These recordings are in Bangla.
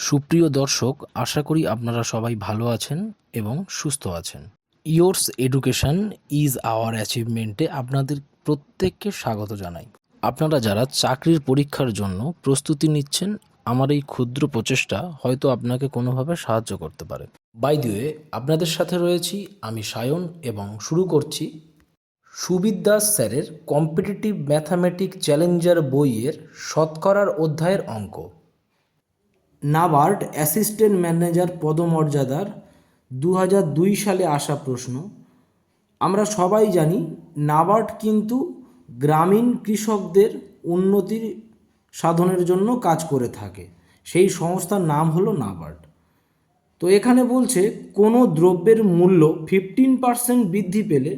সুপ্রিয় দর্শক, আশা করি আপনারা সবাই ভালো আছেন এবং সুস্থ আছেন। ইয়োর্স এডুকেশন ইজ আওয়ার অ্যাচিভমেন্টে আপনাদের প্রত্যেককে স্বাগত জানাই। আপনারা যারা চাকরির পরীক্ষার জন্য প্রস্তুতি নিচ্ছেন, আমার এই ক্ষুদ্র প্রচেষ্টা হয়তো আপনাকে কোনোভাবে সাহায্য করতে পারে। বাই দ্য ওয়ে, আপনাদের সাথে রয়েছি আমি সায়ন এবং শুরু করছি সুবিদ দাস স্যারের কম্পিটিটিভ ম্যাথামেটিক চ্যালেঞ্জার বইয়ের শতকরার অধ্যায়ের অঙ্ক। নাবার্ড অ্যাসিস্ট্যান্ট ম্যানেজার পদমর্যাদার 2002 সালে আসা প্রশ্ন। আমরা সবাই জানি নাবার্ড কিন্তু গ্রামীণ কৃষকদের উন্নতির সাধনের জন্য কাজ করে থাকে। সেই সংস্থার নাম হলো নাবার্ড। তো এখানে বলছে কোনো দ্রব্যের মূল্য 15% বৃদ্ধি পেলে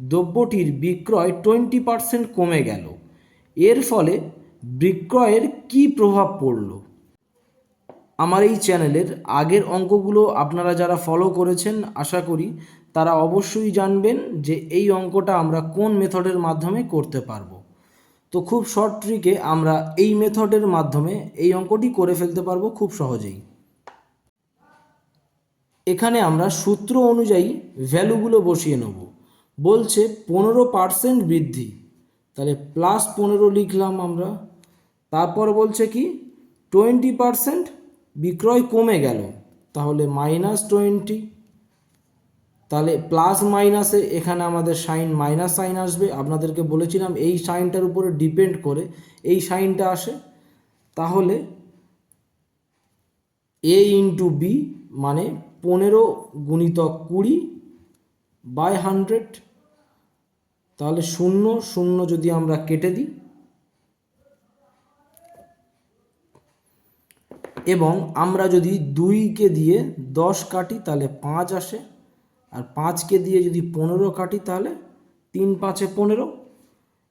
দ্রব্যটির বিক্রয় 20% কমে গেল। এর ফলে বিক্রয়ের কী প্রভাব পড়ল? আমার এই চ্যানেলের আগের অঙ্কগুলো আপনারা যারা ফলো করেছেন, আশা করি তারা অবশ্যই জানবেন যে এই অঙ্কটা আমরা কোন মেথডের মাধ্যমে করতে পারবো। তো খুব শর্ট ট্রিকে আমরা এই মেথডের মাধ্যমে এই অঙ্কটি করে ফেলতে পারবো খুব সহজেই। এখানে আমরা সূত্র অনুযায়ী ভ্যালুগুলো বসিয়ে নেব। বলছে 15% বৃদ্ধি, তাহলে +15 লিখলাম আমরা। তারপর বলছে কি 20% বিক্রয় কমে গেল, তাহলে -20। তাহলে প্লাস মাইনাসে এখানে আমাদের সাইন মাইনাস সাইন আসবে। আপনাদেরকে বলেছিলাম এই সাইনটার উপরে ডিপেন্ড করে এই সাইনটা আসে। তাহলে a ইন্টু বি মানে 15 গুণিতক 20/100। তাহলে 0 0 যদি আমরা কেটে দিই এবং আমরা যদি 2কে দিয়ে 10 কাটি তাহলে 5 আসে, আর 5কে দিয়ে যদি 15 কাটি তাহলে 3 5 15।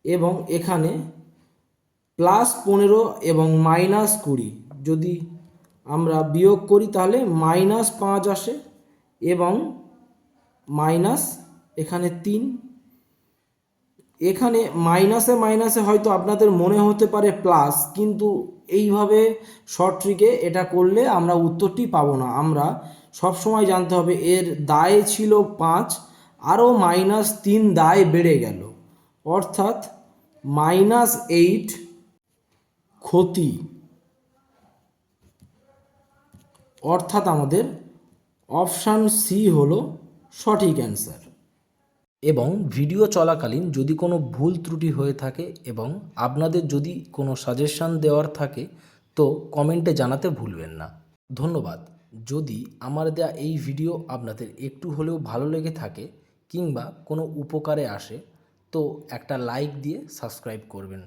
এবং এখানে +15 এবং -20 যদি আমরা বিয়োগ করি তাহলে -5 আসে এবং মাইনাস এখানে 3। এখানে মাইনাসে মাইনাসে হয়তো আপনাদের মনে হতে পারে প্লাস, কিন্তু এইভাবে শর্ট ট্রিকে এটা করলে আমরা উত্তরটি পাবো না। আমরা সবসময় জানতে হবে এর দায় ছিল 5, আরও -3 দায় বেড়ে গেল, অর্থাৎ -8 ক্ষতি, অর্থাৎ আমাদের অপশান সি হলো সঠিক অ্যান্সার। এবং ভিডিও চলাকালীন যদি কোনো ভুল ত্রুটি হয়ে থাকে এবং আপনাদের যদি কোনো সাজেশান দেওয়ার থাকে তো কমেন্টে জানাতে ভুলবেন না। ধন্যবাদ। যদি আমার দেওয়া এই ভিডিও আপনাদের একটু হলেও ভালো লেগে থাকে কিংবা কোনো উপকারে আসে তো একটা লাইক দিয়ে সাবস্ক্রাইব করবেন।